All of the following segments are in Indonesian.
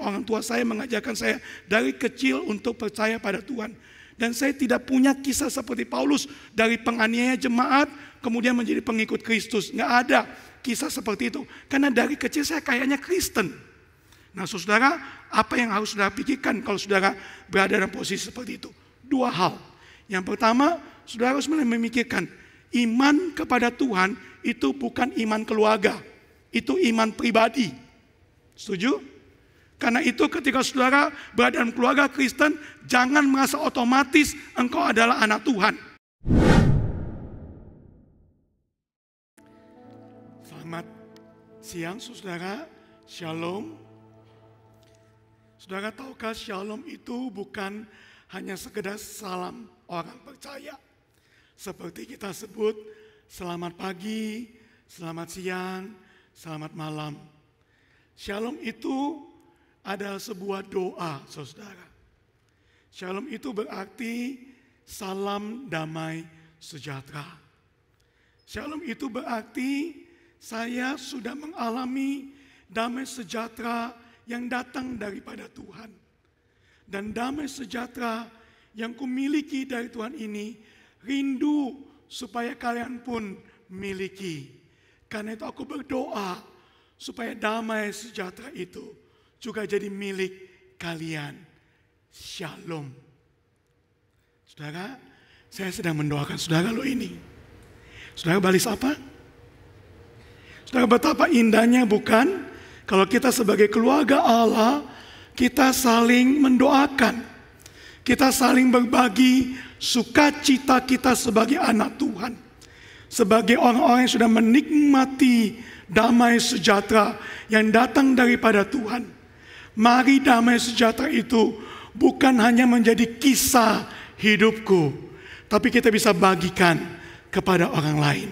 orang tua saya mengajarkan saya dari kecil untuk percaya pada Tuhan. Dan saya tidak punya kisah seperti Paulus dari penganiaya jemaat kemudian menjadi pengikut Kristus. Nggak ada kisah seperti itu. Karena dari kecil saya kayaknya Kristen. Nah saudara, apa yang harus saudara pikirkan kalau saudara berada dalam posisi seperti itu? Dua hal. Yang pertama, saudara harus mulai memikirkan iman kepada Tuhan itu bukan iman keluarga. Itu iman pribadi. Setuju? Karena itu ketika saudara berada dalam keluarga Kristen, jangan merasa otomatis engkau adalah anak Tuhan. Selamat siang saudara, Shalom. Saudara tahukah Shalom itu bukan hanya sekedar salam orang percaya. Seperti kita sebut selamat pagi, selamat siang, selamat malam. Shalom itu adalah sebuah doa, saudara. Shalom itu berarti salam damai sejahtera. Shalom itu berarti saya sudah mengalami damai sejahtera yang datang daripada Tuhan. Dan damai sejahtera yang kumiliki dari Tuhan ini, rindu supaya kalian pun miliki. Karena itu aku berdoa supaya damai sejahtera itu juga jadi milik kalian. Shalom. Saudara, saya sedang mendoakan saudara lo ini. Saudara balis apa? Saudara, betapa indahnya bukan kalau kita sebagai keluarga Allah, kita saling mendoakan. Kita saling berbagi sukacita kita sebagai anak Tuhan. Sebagai orang-orang yang sudah menikmati damai sejahtera yang datang daripada Tuhan. Mari damai sejahtera itu bukan hanya menjadi kisah hidupku, tapi kita bisa bagikan kepada orang lain.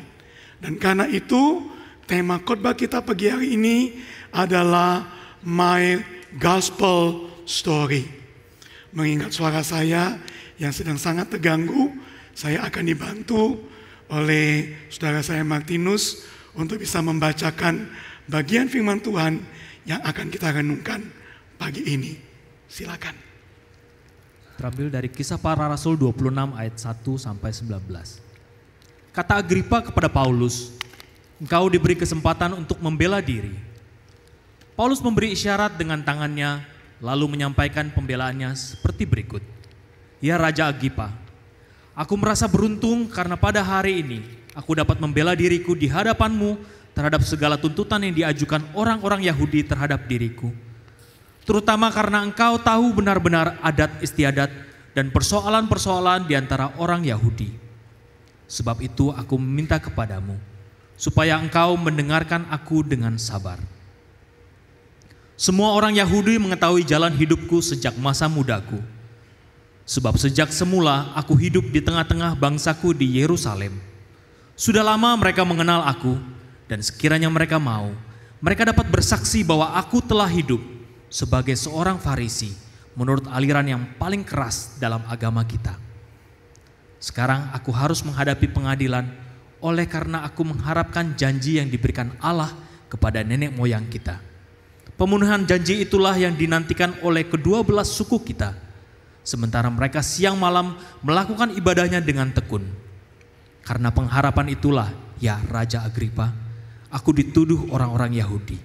Dan karena itu, tema khotbah kita pagi hari ini adalah My Gospel Story. Mengingat suara saya yang sedang sangat terganggu, saya akan dibantu oleh saudara saya Martinus untuk bisa membacakan bagian firman Tuhan yang akan kita renungkan pagi ini. Silakan. Terambil dari Kisah Para Rasul 26 ayat 1 sampai 19. Kata Agripa kepada Paulus, "Engkau diberi kesempatan untuk membela diri." Paulus memberi isyarat dengan tangannya, lalu menyampaikan pembelaannya seperti berikut. "Ya Raja Agripa, aku merasa beruntung karena pada hari ini aku dapat membela diriku di hadapanmu terhadap segala tuntutan yang diajukan orang-orang Yahudi terhadap diriku. Terutama karena engkau tahu benar-benar adat istiadat dan persoalan-persoalan di antara orang Yahudi. Sebab itu aku meminta kepadamu, supaya engkau mendengarkan aku dengan sabar. Semua orang Yahudi mengetahui jalan hidupku sejak masa mudaku. Sebab sejak semula aku hidup di tengah-tengah bangsaku di Yerusalem. Sudah lama mereka mengenal aku, dan sekiranya mereka mau, mereka dapat bersaksi bahwa aku telah hidup sebagai seorang Farisi menurut aliran yang paling keras dalam agama kita. Sekarang aku harus menghadapi pengadilan oleh karena aku mengharapkan janji yang diberikan Allah kepada nenek moyang kita. Pemenuhan janji itulah yang dinantikan oleh kedua belah suku kita, sementara mereka siang malam melakukan ibadahnya dengan tekun. Karena pengharapan itulah, ya Raja Agripa, aku dituduh orang-orang Yahudi.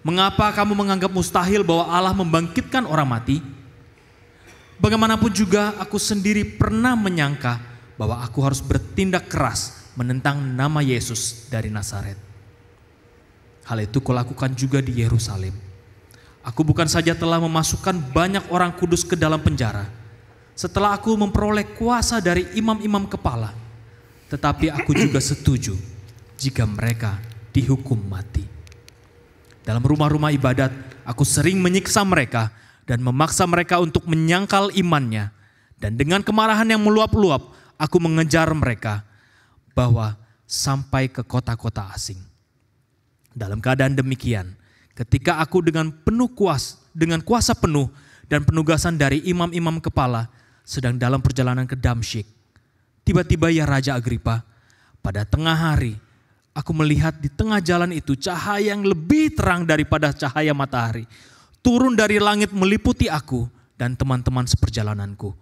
Mengapa kamu menganggap mustahil bahwa Allah membangkitkan orang mati? Bagaimanapun juga aku sendiri pernah menyangka bahwa aku harus bertindak keras menentang nama Yesus dari Nazaret. Hal itu kulakukan juga di Yerusalem. Aku bukan saja telah memasukkan banyak orang kudus ke dalam penjara, setelah aku memperoleh kuasa dari imam-imam kepala, tetapi aku juga setuju jika mereka dihukum mati. Dalam rumah-rumah ibadat, aku sering menyiksa mereka dan memaksa mereka untuk menyangkal imannya. Dan dengan kemarahan yang meluap-luap, aku mengejar mereka bahwa sampai ke kota-kota asing. Dalam keadaan demikian, ketika aku dengan kuasa penuh dan penugasan dari imam-imam kepala sedang dalam perjalanan ke Damsyik, tiba-tiba ya Raja Agripa, pada tengah hari, aku melihat di tengah jalan itu cahaya yang lebih terang daripada cahaya matahari turun dari langit meliputi aku dan teman-teman seperjalananku.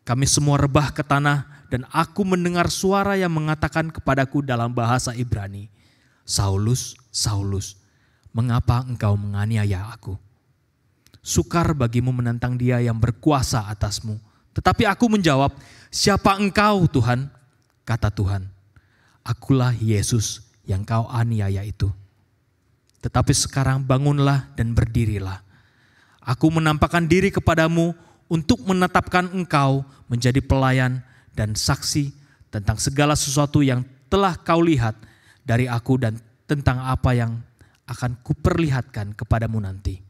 Kami semua rebah ke tanah dan aku mendengar suara yang mengatakan kepadaku dalam bahasa Ibrani, Saulus, Saulus, mengapa engkau menganiaya aku? Sukar bagimu menentang Dia yang berkuasa atasmu. Tetapi aku menjawab, siapa engkau Tuhan? Kata Tuhan, akulah Yesus yang kau aniaya itu. Tetapi sekarang bangunlah dan berdirilah. Aku menampakkan diri kepadamu untuk menetapkan engkau menjadi pelayan dan saksi tentang segala sesuatu yang telah kau lihat dari aku dan tentang apa yang akan kuperlihatkan kepadamu nanti.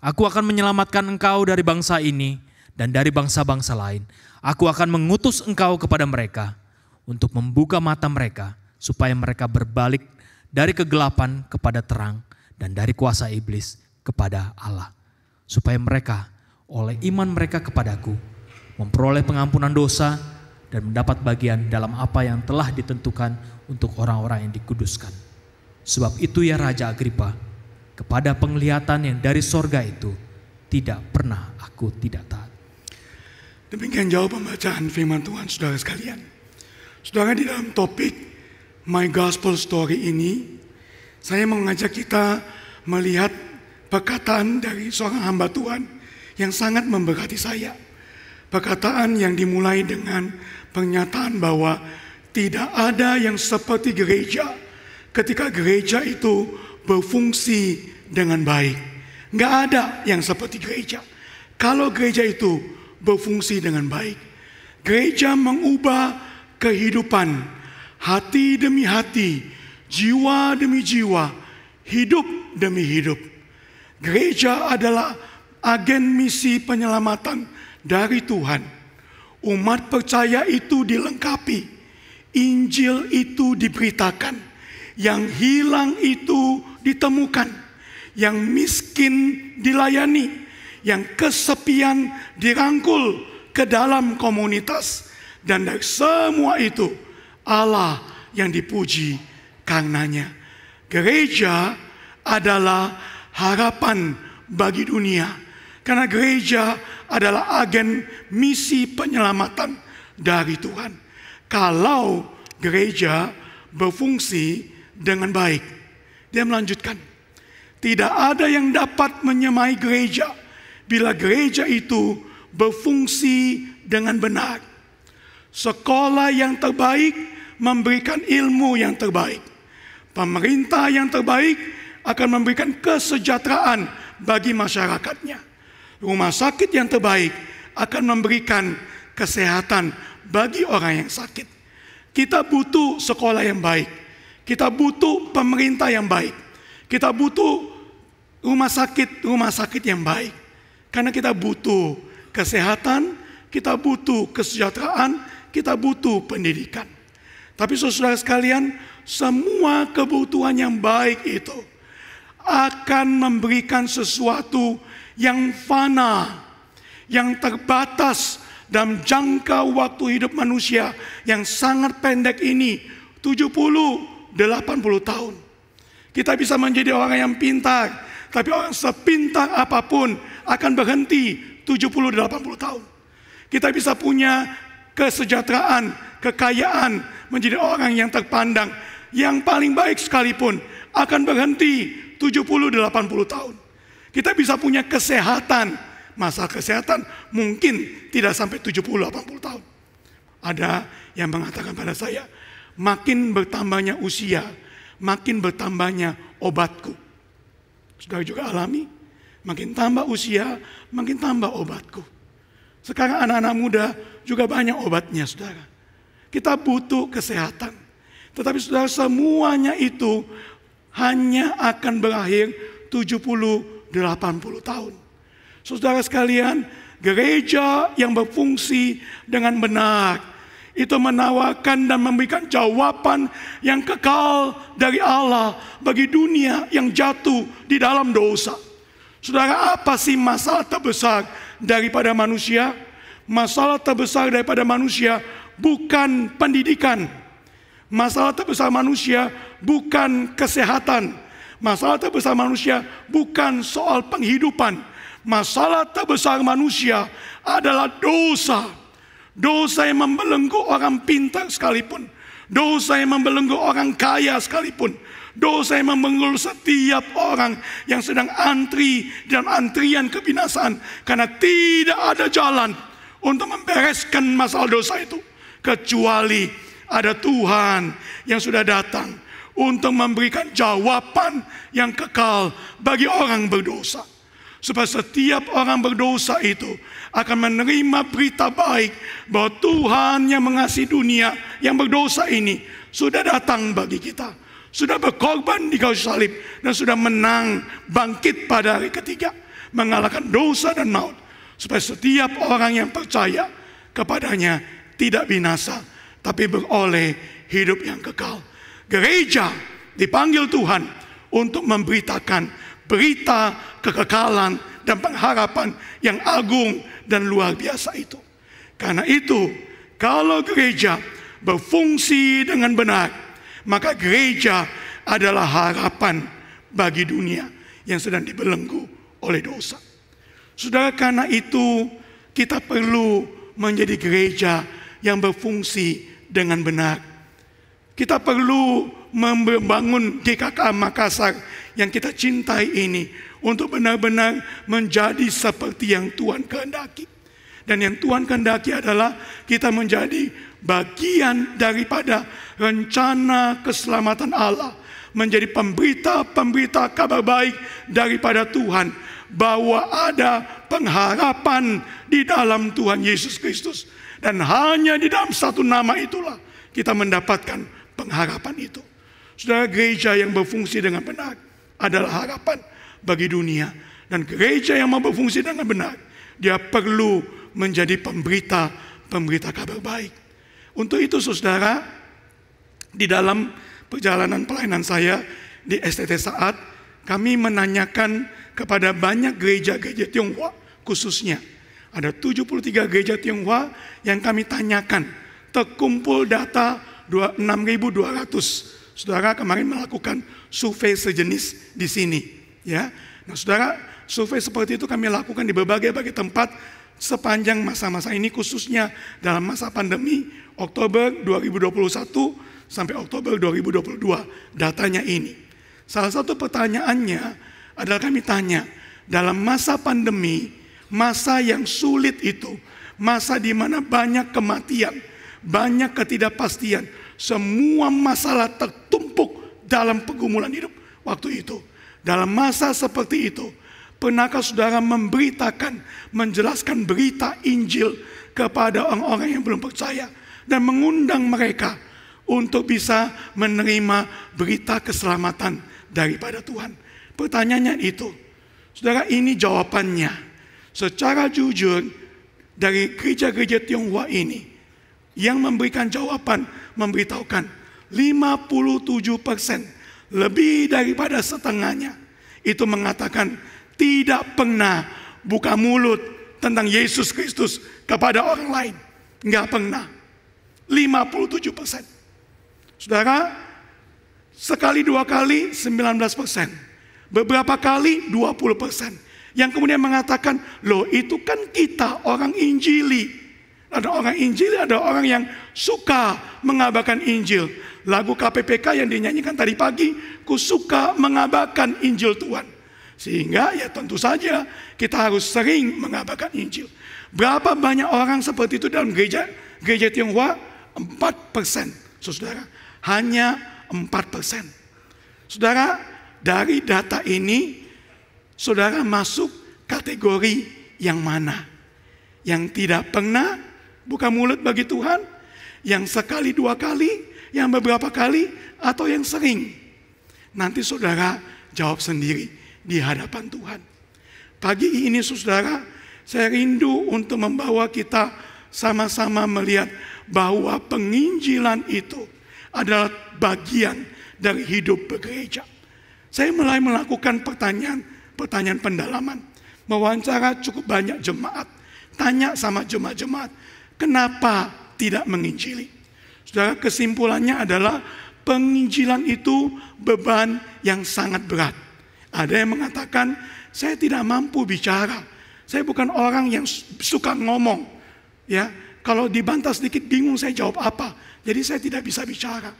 Aku akan menyelamatkan engkau dari bangsa ini dan dari bangsa-bangsa lain. Aku akan mengutus engkau kepada mereka untuk membuka mata mereka supaya mereka berbalik dari kegelapan kepada terang dan dari kuasa iblis kepada Allah. Supaya mereka oleh iman mereka kepadaku memperoleh pengampunan dosa dan mendapat bagian dalam apa yang telah ditentukan untuk orang-orang yang dikuduskan. Sebab itu ya Raja Agripa, kepada penglihatan yang dari sorga itu tidak pernah aku tidak taat. Demikian jauh pembacaan firman Tuhan saudara sekalian. Saudara, di dalam topik My Gospel Story ini, saya mengajak kita melihat perkataan dari seorang hamba Tuhan yang sangat memberkati saya. Perkataan yang dimulai dengan pernyataan bahwa tidak ada yang seperti gereja ketika gereja itu berfungsi dengan baik. Nggak ada yang seperti gereja kalau gereja itu berfungsi dengan baik. Gereja mengubah kehidupan, hati demi hati, jiwa demi jiwa, hidup demi hidup. Gereja adalah agen misi penyelamatan dari Tuhan. Umat percaya itu dilengkapi, Injil itu diberitakan, yang hilang itu ditemukan, yang miskin dilayani, yang kesepian dirangkul ke dalam komunitas. Dan dari semua itu Allah yang dipuji karenanya. Gereja adalah harapan bagi dunia, karena gereja adalah agen misi penyelamatan dari Tuhan. Kalau gereja berfungsi dengan baik, dia melanjutkan, tidak ada yang dapat menyamai gereja bila gereja itu berfungsi dengan benar. Sekolah yang terbaik memberikan ilmu yang terbaik. Pemerintah yang terbaik akan memberikan kesejahteraan bagi masyarakatnya. Rumah sakit yang terbaik akan memberikan kesehatan bagi orang yang sakit. Kita butuh sekolah yang baik. Kita butuh pemerintah yang baik. Kita butuh rumah sakit yang baik. Karena kita butuh kesehatan, kita butuh kesejahteraan, kita butuh pendidikan. Tapi saudara sekalian, semua kebutuhan yang baik itu akan memberikan sesuatu yang fana, yang terbatas dalam jangka waktu hidup manusia yang sangat pendek ini, 70-80 tahun. Kita bisa menjadi orang yang pintar, tapi orang sepintar apapun akan berhenti 70-80 tahun. Kita bisa punya kesejahteraan, kekayaan, menjadi orang yang terpandang, yang paling baik sekalipun akan berhenti 70-80 tahun. Kita bisa punya kesehatan, masalah kesehatan mungkin tidak sampai 70-80 tahun. Ada yang mengatakan pada saya, makin bertambahnya usia, makin bertambahnya obatku. Saudara juga alami, makin tambah usia, makin tambah obatku. Sekarang anak-anak muda juga banyak obatnya, saudara. Kita butuh kesehatan. Tetapi saudara, semuanya itu hanya akan berakhir 70-80 tahun. Saudara sekalian, gereja yang berfungsi dengan benar itu menawarkan dan memberikan jawaban yang kekal dari Allah bagi dunia yang jatuh di dalam dosa. Saudara, apa sih masalah terbesar daripada manusia? Masalah terbesar daripada manusia bukan pendidikan. Masalah terbesar manusia bukan kesehatan. Masalah terbesar manusia bukan soal penghidupan. Masalah terbesar manusia adalah dosa. Dosa yang membelenggu orang pintar sekalipun. Dosa yang membelenggu orang kaya sekalipun. Dosa yang membelenggu setiap orang yang sedang antri dalam antrian kebinasaan. Karena tidak ada jalan untuk membereskan masalah dosa itu. Kecuali ada Tuhan yang sudah datang untuk memberikan jawaban yang kekal bagi orang berdosa. Supaya setiap orang berdosa itu akan menerima berita baik bahwa Tuhan yang mengasihi dunia yang berdosa ini sudah datang bagi kita, sudah berkorban di kayu salib dan sudah menang bangkit pada hari ketiga, mengalahkan dosa dan maut, supaya setiap orang yang percaya kepadanya tidak binasa tapi beroleh hidup yang kekal. Gereja dipanggil Tuhan untuk memberitakan berita kekekalan dan pengharapan yang agung dan luar biasa itu. Karena itu, kalau gereja berfungsi dengan benar, maka gereja adalah harapan bagi dunia yang sedang dibelenggu oleh dosa. Saudara, karena itu kita perlu menjadi gereja yang berfungsi dengan benar. Kita perlu membangun GKK Makassar yang kita cintai ini untuk benar-benar menjadi seperti yang Tuhan kehendaki. Dan yang Tuhan kehendaki adalah kita menjadi bagian daripada rencana keselamatan Allah, menjadi pemberita-pemberita kabar baik daripada Tuhan, bahwa ada pengharapan di dalam Tuhan Yesus Kristus. Dan hanya di dalam satu nama itulah kita mendapatkan pengharapan itu. Saudara, gereja yang berfungsi dengan benar adalah harapan bagi dunia. Dan gereja yang mau berfungsi dengan benar, dia perlu menjadi pemberita kabar baik. Untuk itu saudara, di dalam perjalanan pelayanan saya di STT Saat, kami menanyakan kepada banyak gereja-gereja Tionghoa khususnya. Ada 73 gereja Tionghoa yang kami tanyakan. Terkumpul data 6.200. Saudara kemarin melakukan survei sejenis di sini, ya. Nah, saudara, survei seperti itu kami lakukan di berbagai tempat sepanjang masa-masa ini, khususnya dalam masa pandemi Oktober 2021 sampai Oktober 2022. Datanya ini. Salah satu pertanyaannya adalah kami tanya, dalam masa pandemi, masa yang sulit itu, masa di mana banyak kematian, banyak ketidakpastian, semua masalah tertumpuk dalam pergumulan hidup waktu itu. Dalam masa seperti itu, pernahkah saudara memberitakan, menjelaskan berita Injil kepada orang-orang yang belum percaya dan mengundang mereka untuk bisa menerima berita keselamatan daripada Tuhan? Pertanyaannya itu. Saudara, ini jawabannya. Secara jujur dari gereja-gereja Tionghoa ini yang memberikan jawaban, memberitahukan 57%, lebih daripada setengahnya, itu mengatakan tidak pernah buka mulut tentang Yesus Kristus kepada orang lain. Enggak pernah. 57%. Saudara, sekali dua kali 19%. Beberapa kali 20%. Yang kemudian mengatakan, loh itu kan kita orang Injili. Ada orang Injil, ada orang yang suka mengabarkan Injil. Lagu KPPK yang dinyanyikan tadi pagi, ku suka mengabarkan Injil Tuhan. Sehingga ya tentu saja kita harus sering mengabarkan Injil. Berapa banyak orang seperti itu dalam gereja Tionghoa? 4%, saudara. Hanya 4%. Saudara, dari data ini, saudara masuk kategori yang mana? Yang tidak pernah buka mulut bagi Tuhan, yang sekali dua kali, yang beberapa kali, atau yang sering? Nanti saudara jawab sendiri di hadapan Tuhan. Pagi ini saudara, saya rindu untuk membawa kita sama-sama melihat bahwa penginjilan itu adalah bagian dari hidup bergereja. Saya mulai melakukan pertanyaan pendalaman, mewawancara cukup banyak jemaat, tanya sama jemaat-jemaat, kenapa tidak menginjili? Saudara, kesimpulannya adalah penginjilan itu beban yang sangat berat. Ada yang mengatakan, saya tidak mampu bicara. Saya bukan orang yang suka ngomong. Ya, kalau dibantah sedikit bingung saya jawab apa. Jadi saya tidak bisa bicara.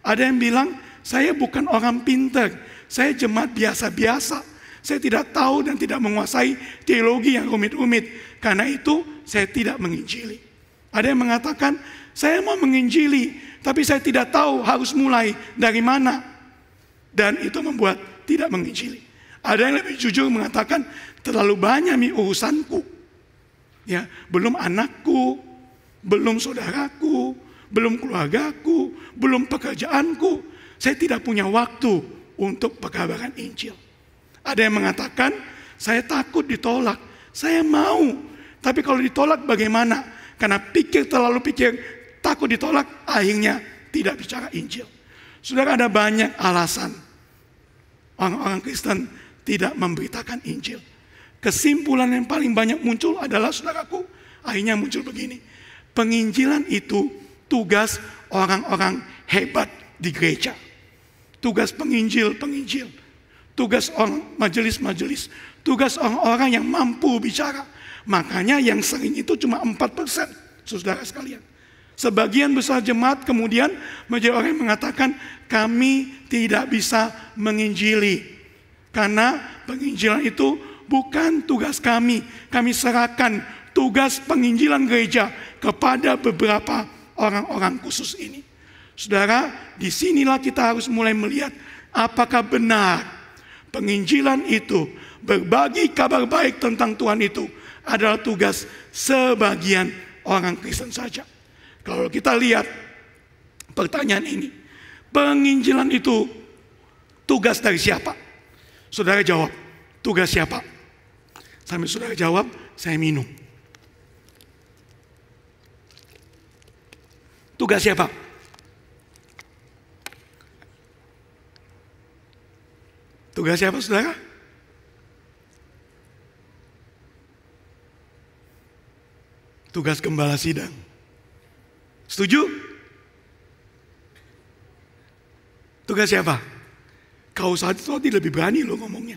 Ada yang bilang, saya bukan orang pintar. Saya jemaat biasa-biasa. Saya tidak tahu dan tidak menguasai teologi yang rumit-rumit. Karena itu saya tidak menginjili. Ada yang mengatakan, saya mau menginjili, tapi saya tidak tahu harus mulai dari mana. Dan itu membuat tidak menginjili. Ada yang lebih jujur mengatakan, terlalu banyak urusanku. Ya, belum anakku, belum saudaraku, belum keluargaku, belum pekerjaanku. Saya tidak punya waktu untuk pekabaran Injil. Ada yang mengatakan, saya takut ditolak. Saya mau, tapi kalau ditolak bagaimana? Karena terlalu pikir, takut ditolak, akhirnya tidak bicara Injil. Saudara, ada banyak alasan orang-orang Kristen tidak memberitakan Injil. Kesimpulan yang paling banyak muncul adalah, saudaraku, akhirnya muncul begini. Penginjilan itu tugas orang-orang hebat di gereja. Tugas penginjil. Tugas orang majelis-majelis. Tugas orang-orang yang mampu bicara. Makanya yang sering itu cuma 4%, saudara sekalian. Sebagian besar jemaat kemudian menjadi orang yang mengatakan, kami tidak bisa menginjili. Karena penginjilan itu bukan tugas kami. Kami serahkan tugas penginjilan gereja kepada beberapa orang-orang khusus ini. Saudara, disinilah kita harus mulai melihat apakah benar penginjilan itu, berbagi kabar baik tentang Tuhan itu adalah tugas sebagian orang Kristen saja. Kalau kita lihat pertanyaan ini, penginjilan itu tugas dari siapa? Saudara jawab, tugas siapa? Sambil saudara jawab, saya minum. Tugas siapa? Tugas siapa, saudara? Tugas gembala sidang. Setuju? Tugas siapa? Kau saat itu lebih berani loh ngomongnya.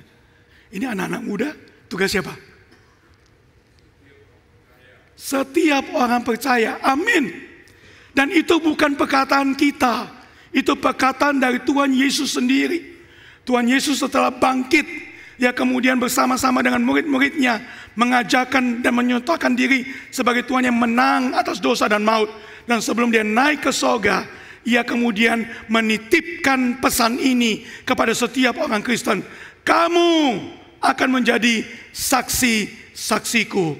Ini anak-anak muda, tugas siapa? Setiap orang percaya, amin. Dan itu bukan perkataan kita, itu perkataan dari Tuhan Yesus sendiri. Tuhan Yesus setelah bangkit, ya kemudian bersama-sama dengan murid-muridnya mengajarkan dan menyatakan diri sebagai Tuhan yang menang atas dosa dan maut. Dan sebelum dia naik ke sorga, ia kemudian menitipkan pesan ini kepada setiap orang Kristen. Kamu akan menjadi saksi-saksiku.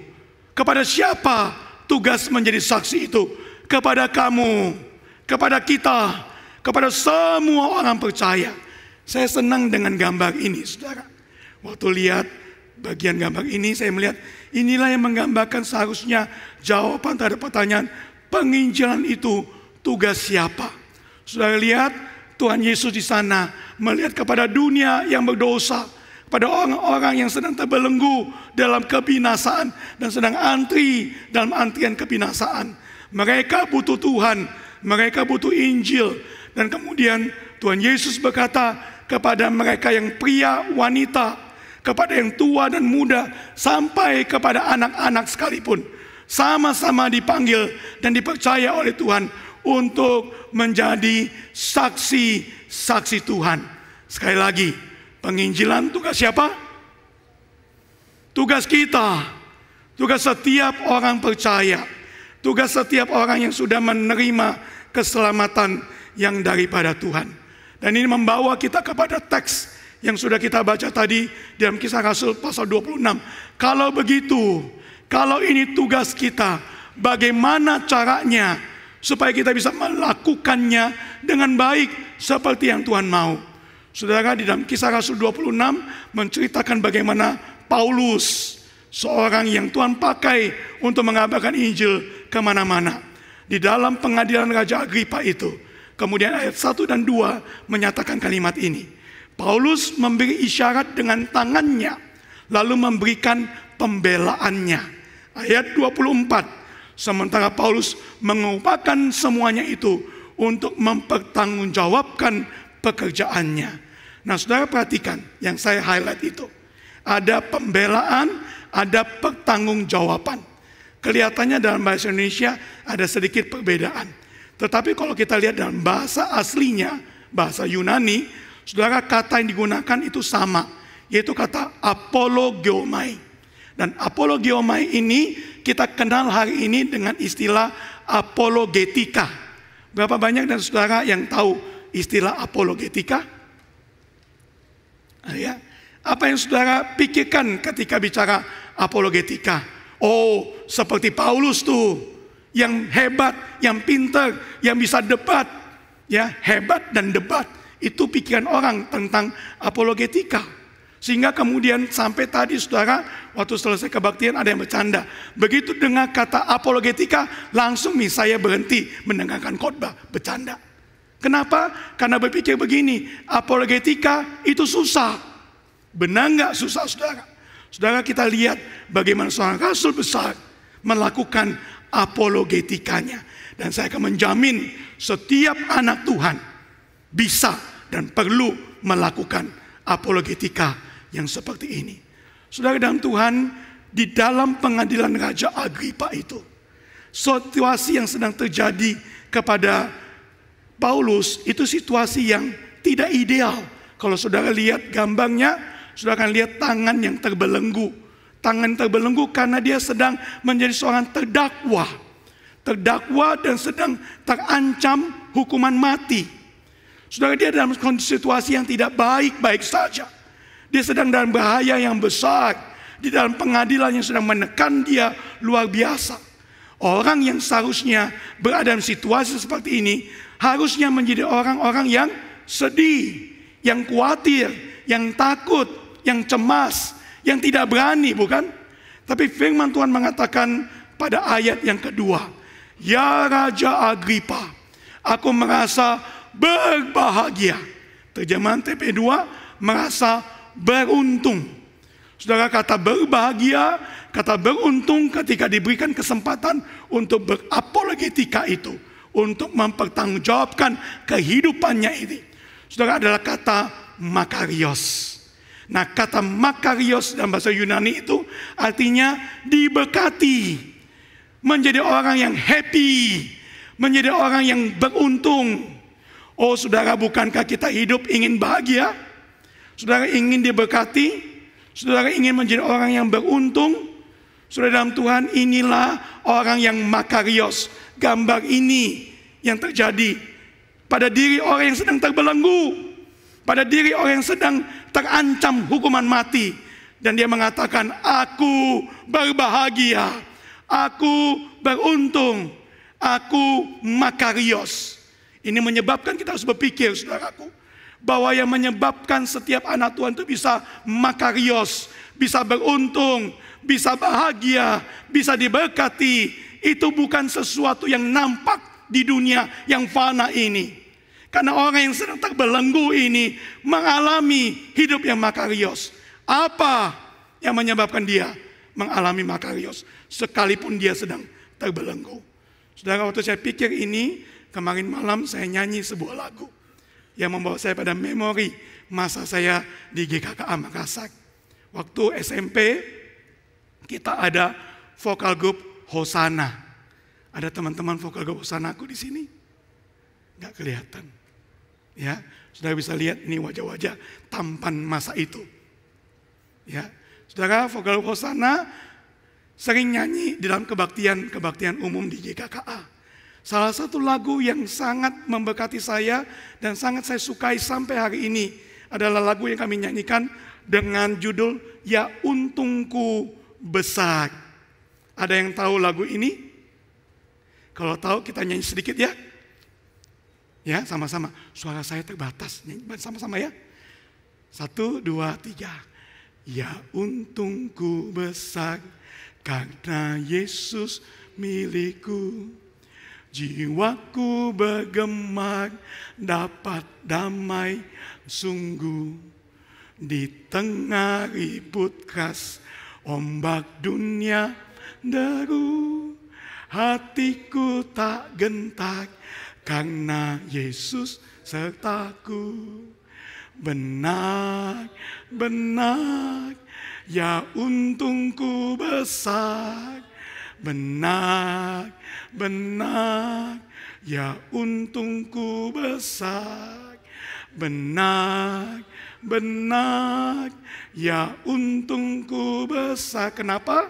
Kepada siapa tugas menjadi saksi itu? Kepada kamu, kepada kita, kepada semua orang percaya. Saya senang dengan gambar ini, saudara. Waktu lihat bagian gambar ini, saya melihat inilah yang menggambarkan seharusnya jawaban terhadap pertanyaan, penginjilan itu tugas siapa? Saudara lihat, Tuhan Yesus di sana melihat kepada dunia yang berdosa, pada orang-orang yang sedang terbelenggu dalam kebinasaan dan sedang antri dalam antrian kebinasaan. Mereka butuh Tuhan, mereka butuh Injil. Dan kemudian Tuhan Yesus berkata kepada mereka yang pria, wanita, kepada yang tua dan muda, sampai kepada anak-anak sekalipun, sama-sama dipanggil dan dipercaya oleh Tuhan untuk menjadi saksi-saksi Tuhan. Sekali lagi, penginjilan tugas siapa? Tugas kita, tugas setiap orang percaya, tugas setiap orang yang sudah menerima keselamatan yang daripada Tuhan. Dan ini membawa kita kepada teks yang sudah kita baca tadi dalam Kisah Rasul pasal 26. Kalau begitu, kalau ini tugas kita, bagaimana caranya supaya kita bisa melakukannya dengan baik seperti yang Tuhan mau? Saudara, di dalam Kisah Rasul 26 menceritakan bagaimana Paulus, seorang yang Tuhan pakai untuk mengabarkan Injil kemana-mana. Di dalam pengadilan Raja Agripa itu, kemudian ayat 1 dan 2 menyatakan kalimat ini. Paulus memberi isyarat dengan tangannya, lalu memberikan pembelaannya. Ayat 24, sementara Paulus mengumpulkan semuanya itu untuk mempertanggungjawabkan pekerjaannya. Nah, saudara perhatikan yang saya highlight itu. Ada pembelaan, ada pertanggungjawaban. Kelihatannya dalam bahasa Indonesia ada sedikit perbedaan. Tetapi kalau kita lihat dalam bahasa aslinya, bahasa Yunani, saudara, kata yang digunakan itu sama, yaitu kata apologiomai. Dan apologiomai ini kita kenal hari ini dengan istilah apologetika. Berapa banyak dari saudara yang tahu istilah apologetika? Ya. Apa yang saudara pikirkan ketika bicara apologetika? Oh, seperti Paulus tuh, yang hebat, yang pintar, yang bisa debat, ya, hebat dan debat. Itu pikiran orang tentang apologetika. Sehingga kemudian sampai tadi saudara, waktu selesai kebaktian ada yang bercanda. Begitu dengar kata apologetika, langsung saya berhenti mendengarkan khotbah, bercanda. Kenapa? Karena berpikir begini, apologetika itu susah. Benar nggak susah, saudara? Saudara, kita lihat bagaimana seorang rasul besar melakukan apologetikanya. Dan saya akan menjamin setiap anak Tuhan bisa dan perlu melakukan apologetika yang seperti ini. Saudara dalam Tuhan, di dalam pengadilan Raja Agripa itu, situasi yang sedang terjadi kepada Paulus itu situasi yang tidak ideal. Kalau saudara lihat gambarnya, saudara akan lihat tangan yang terbelenggu. Tangan terbelenggu karena dia sedang menjadi seorang terdakwa. Terdakwa dan sedang terancam hukuman mati. Saudara, dia dalam kondisi situasi yang tidak baik-baik saja. Dia sedang dalam bahaya yang besar. Di dalam pengadilan yang sedang menekan dia luar biasa. Orang yang seharusnya berada dalam situasi seperti ini harusnya menjadi orang-orang yang sedih, yang khawatir, yang takut, yang cemas, yang tidak berani, bukan? Tapi firman Tuhan mengatakan pada ayat yang kedua, ya Raja Agripa, aku merasa berbahagia. Terjemahan TP2, merasa beruntung. Saudara, kata berbahagia, kata beruntung ketika diberikan kesempatan untuk berapologetika itu, untuk mempertanggungjawabkan kehidupannya ini. Saudara, adalah kata makarios. Nah, kata makarios dalam bahasa Yunani itu artinya diberkati, menjadi orang yang happy, menjadi orang yang beruntung. Oh saudara, bukankah kita hidup ingin bahagia? Saudara ingin diberkati? Saudara ingin menjadi orang yang beruntung? Saudara dalam Tuhan, inilah orang yang makarios. Gambar ini yang terjadi pada diri orang yang sedang terbelenggu, pada diri orang yang sedang terancam hukuman mati. Dan dia mengatakan, aku berbahagia, aku beruntung, aku makarios. Ini menyebabkan kita harus berpikir, saudaraku, bahwa yang menyebabkan setiap anak Tuhan itu bisa makarios, bisa beruntung, bisa bahagia, bisa diberkati, itu bukan sesuatu yang nampak di dunia yang fana ini. Karena orang yang sedang terbelenggu ini mengalami hidup yang makarios. Apa yang menyebabkan dia mengalami makarios sekalipun dia sedang terbelenggu? Saudara, waktu saya pikir ini, kemarin malam saya nyanyi sebuah lagu yang membawa saya pada memori masa saya di GKKA Makassar. Waktu SMP kita ada vokal grup Hosana. Ada teman-teman vokal grup Hosana aku di sini? Gak kelihatan. Ya, saudara bisa lihat ini wajah-wajah tampan masa itu. Ya, saudara, vokal grup Hosana sering nyanyi di dalam kebaktian umum di GKKA. Salah satu lagu yang sangat memberkati saya dan sangat saya sukai sampai hari ini adalah lagu yang kami nyanyikan dengan judul Ya Untungku Besar. Ada yang tahu lagu ini? Kalau tahu kita nyanyi sedikit ya. Ya, sama-sama. Suara saya terbatas. Nyanyi sama-sama ya. 1, 2, 3. Ya untungku besar karena Yesus milikku. Jiwaku bergema dapat damai sungguh. Di tengah ribut keras ombak dunia deru. Hatiku tak gentar karena Yesus sertaku. Benar, benar, ya untungku besar. Benar, benar, ya untungku besar. Benar, benar, ya untungku besar. Kenapa?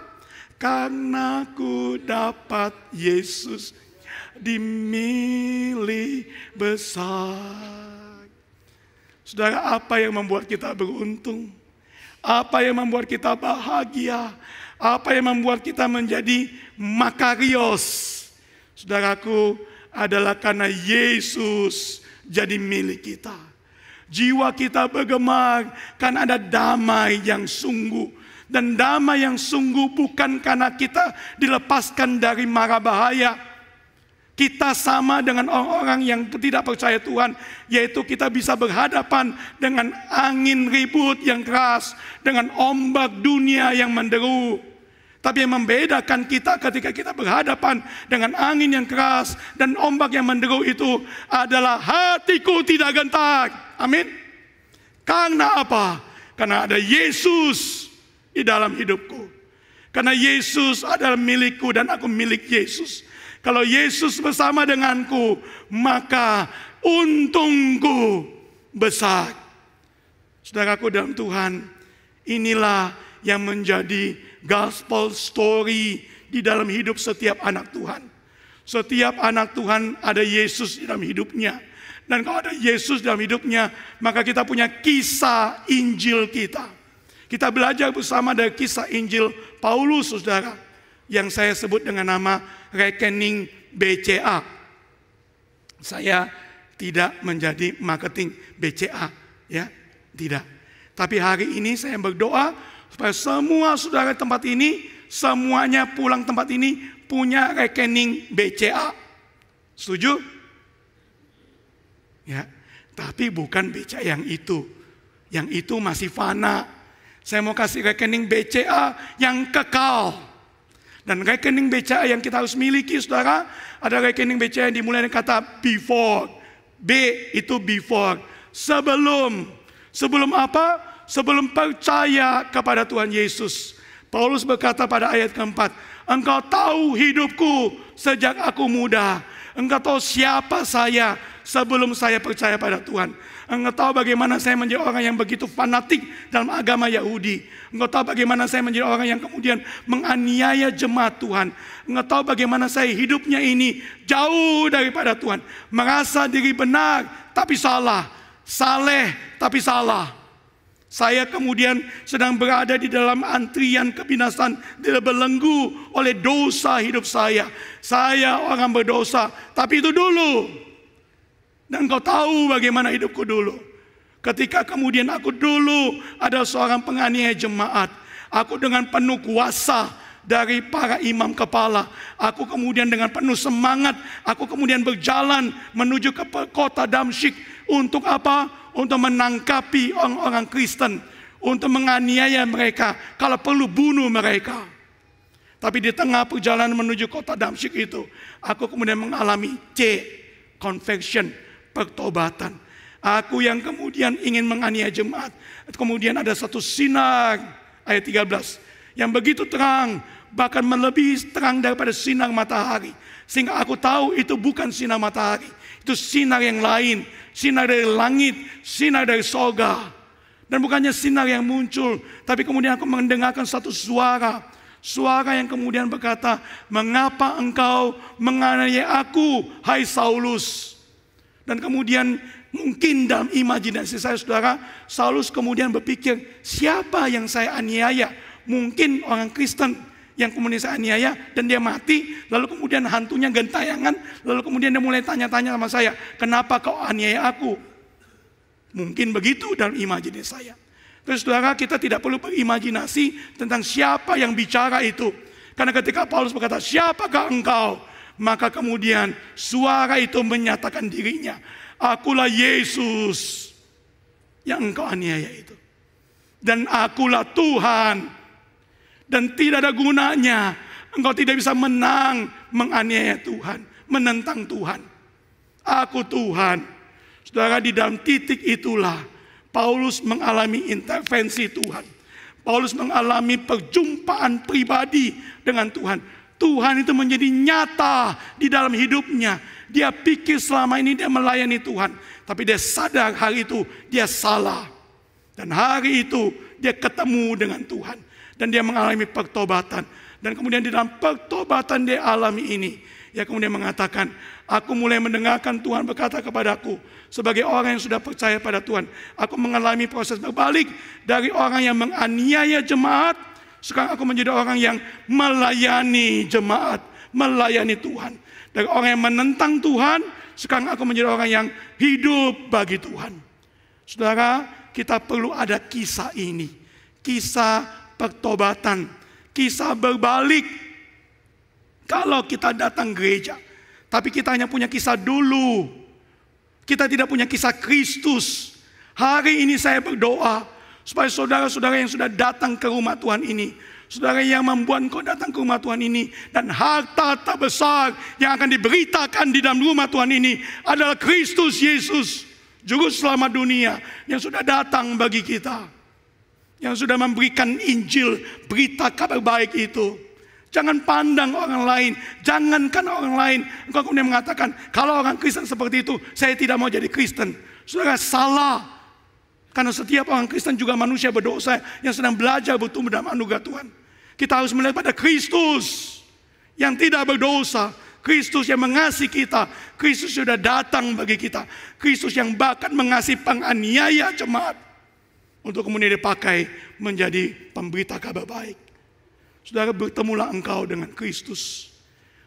Karena ku dapat Yesus dimilih besar. Saudara, apa yang membuat kita beruntung? Apa yang membuat kita bahagia? Apa yang membuat kita menjadi makarios? Saudaraku, adalah karena Yesus jadi milik kita. Jiwa kita bergemar karena ada damai yang sungguh. Dan damai yang sungguh bukan karena kita dilepaskan dari mara bahaya. Kita sama dengan orang-orang yang tidak percaya Tuhan, yaitu kita bisa berhadapan dengan angin ribut yang keras, dengan ombak dunia yang menderu. Tapi yang membedakan kita ketika kita berhadapan dengan angin yang keras dan ombak yang menderu itu adalah hatiku tidak gentar. Amin. Karena apa? Karena ada Yesus di dalam hidupku. Karena Yesus adalah milikku dan aku milik Yesus. Kalau Yesus bersama denganku, maka untungku besar. Saudaraku dalam Tuhan, inilah yang menjadi gospel story di dalam hidup setiap anak Tuhan. Setiap anak Tuhan ada Yesus di dalam hidupnya. Dan kalau ada Yesus dalam hidupnya, maka kita punya kisah Injil kita. Kita belajar bersama dari kisah Injil Paulus, saudara, yang saya sebut dengan nama rekening BCA. Saya tidak menjadi marketing BCA, ya, tidak. Tapi hari ini saya berdoa supaya semua saudara tempat ini, semuanya pulang tempat ini punya rekening BCA. Setuju? Ya, tapi bukan BCA yang itu. Yang itu masih fana. Saya mau kasih rekening BCA yang kekal. Dan rekening BCA yang kita harus miliki, saudara, ada rekening BCA yang dimulai dengan kata before. B itu before. Sebelum. Sebelum apa? Sebelum percaya kepada Tuhan Yesus. Paulus berkata pada ayat keempat, engkau tahu hidupku sejak aku muda. Engkau tahu siapa saya sebelum saya percaya pada Tuhan. Engkau tahu bagaimana saya menjadi orang yang begitu fanatik dalam agama Yahudi. Engkau tahu bagaimana saya menjadi orang yang kemudian menganiaya jemaat Tuhan. Engkau tahu bagaimana saya hidupnya ini jauh daripada Tuhan. Merasa diri benar tapi salah. Saleh tapi salah. Saya kemudian sedang berada di dalam antrian kebinasan, dibelenggu oleh dosa hidup saya. Saya orang berdosa, tapi itu dulu. Dan kau tahu bagaimana hidupku dulu. Ketika kemudian aku dulu ada seorang penganiaya jemaat. Aku dengan penuh kuasa dari para imam kepala. Aku kemudian dengan penuh semangat. Aku kemudian berjalan menuju ke kota Damsyik. Untuk apa? Untuk menangkapi orang-orang Kristen. Untuk menganiaya mereka. Kalau perlu bunuh mereka. Tapi di tengah perjalanan menuju kota Damsyik itu, aku kemudian mengalami conversion, pertobatan. Aku yang kemudian ingin menganiaya jemaat. Kemudian ada satu sinar, ayat 13, yang begitu terang, bahkan melebihi terang daripada sinar matahari. Sehingga aku tahu itu bukan sinar matahari. Itu sinar yang lain. Sinar dari langit, sinar dari sorga. Dan bukannya sinar yang muncul, tapi kemudian aku mendengarkan satu suara. Suara yang kemudian berkata, mengapa engkau menganiaya aku, hai Saulus? Dan kemudian mungkin dalam imajinasi saya, saudara, Saulus kemudian berpikir, siapa yang saya aniaya? Mungkin orang Kristen yang kemudian saya aniaya dan dia mati, lalu kemudian hantunya gentayangan, lalu kemudian dia mulai tanya-tanya sama saya, kenapa kau aniaya aku? Mungkin begitu dalam imajinasi saya. Terus saudara, kita tidak perlu berimajinasi tentang siapa yang bicara itu. Karena ketika Paulus berkata, siapakah engkau? Maka kemudian suara itu menyatakan dirinya. Akulah Yesus yang engkau aniaya itu. Dan akulah Tuhan. Dan tidak ada gunanya engkau tidak bisa menang menganiaya Tuhan, menentang Tuhan. Aku Tuhan. Saudara, di dalam titik itulah Paulus mengalami intervensi Tuhan. Paulus mengalami perjumpaan pribadi dengan Tuhan. Tuhan itu menjadi nyata di dalam hidupnya. Dia pikir selama ini dia melayani Tuhan, tapi dia sadar hari itu dia salah. Dan hari itu dia ketemu dengan Tuhan. Dan dia mengalami pertobatan. Dan kemudian di dalam pertobatan dia alami ini, dia kemudian mengatakan, aku mulai mendengarkan Tuhan berkata kepadaku, sebagai orang yang sudah percaya pada Tuhan, aku mengalami proses berbalik dari orang yang menganiaya jemaat, sekarang aku menjadi orang yang melayani jemaat, melayani Tuhan. Dari orang yang menentang Tuhan, sekarang aku menjadi orang yang hidup bagi Tuhan. Saudara, kita perlu ada kisah ini, kisah pertobatan, kisah berbalik. Kalau kita datang gereja, tapi kita hanya punya kisah dulu, kita tidak punya kisah Kristus. Hari ini saya berdoa supaya saudara-saudara yang sudah datang ke rumah Tuhan ini, saudara yang membuat engkau datang ke rumah Tuhan ini, dan harta terbesar yang akan diberitakan di dalam rumah Tuhan ini adalah Kristus Yesus, Juru Selamat dunia yang sudah datang bagi kita, yang sudah memberikan Injil, berita kabar baik itu. Jangan pandang orang lain, jangankan orang lain. Engkau kemudian mengatakan, kalau orang Kristen seperti itu, saya tidak mau jadi Kristen. Saudara, salah. Karena setiap orang Kristen juga manusia berdosa yang sedang belajar bertumbuh dalam anugerah Tuhan. Kita harus melihat pada Kristus yang tidak berdosa. Kristus yang mengasihi kita. Kristus sudah datang bagi kita. Kristus yang bahkan mengasihi penganiaya jemaat, untuk kemudian dipakai menjadi pemberita kabar baik. Saudara, bertemulah engkau dengan Kristus.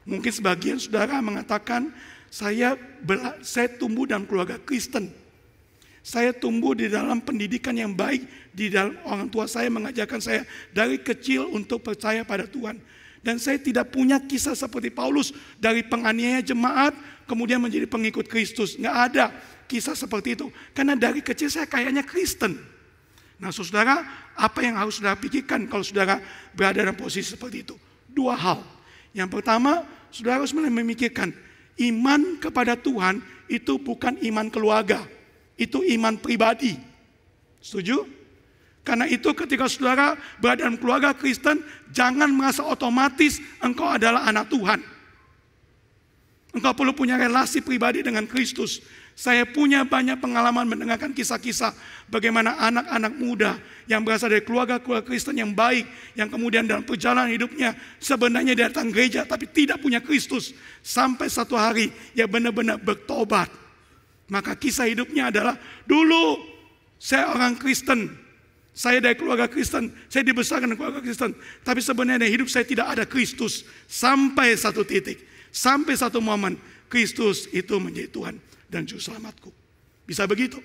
Mungkin sebagian saudara mengatakan, saya tumbuh dalam keluarga Kristen. Saya tumbuh di dalam pendidikan yang baik. Di dalam orang tua saya mengajarkan saya dari kecil untuk percaya pada Tuhan. Dan saya tidak punya kisah seperti Paulus, dari penganiaya jemaat kemudian menjadi pengikut Kristus. Nggak ada kisah seperti itu. Karena dari kecil saya kayaknya Kristen. Nah saudara, apa yang harus saudara pikirkan kalau saudara berada dalam posisi seperti itu? Dua hal. Yang pertama, saudara harus mulai memikirkan, iman kepada Tuhan itu bukan iman keluarga, itu iman pribadi. Setuju? Karena itu ketika saudara berada dalam keluarga Kristen, jangan merasa otomatis engkau adalah anak Tuhan. Engkau perlu punya relasi pribadi dengan Kristus. Saya punya banyak pengalaman mendengarkan kisah-kisah bagaimana anak-anak muda yang berasal dari keluarga-keluarga Kristen yang baik, yang kemudian dalam perjalanan hidupnya sebenarnya datang gereja tapi tidak punya Kristus. Sampai satu hari ia benar-benar bertobat. Maka kisah hidupnya adalah, dulu saya orang Kristen, saya dari keluarga Kristen, saya dibesarkan dari keluarga Kristen, tapi sebenarnya hidup saya tidak ada Kristus. Sampai satu titik, sampai satu momen, Kristus itu menjadi Tuhan dan Juru Selamatku. Bisa begitu.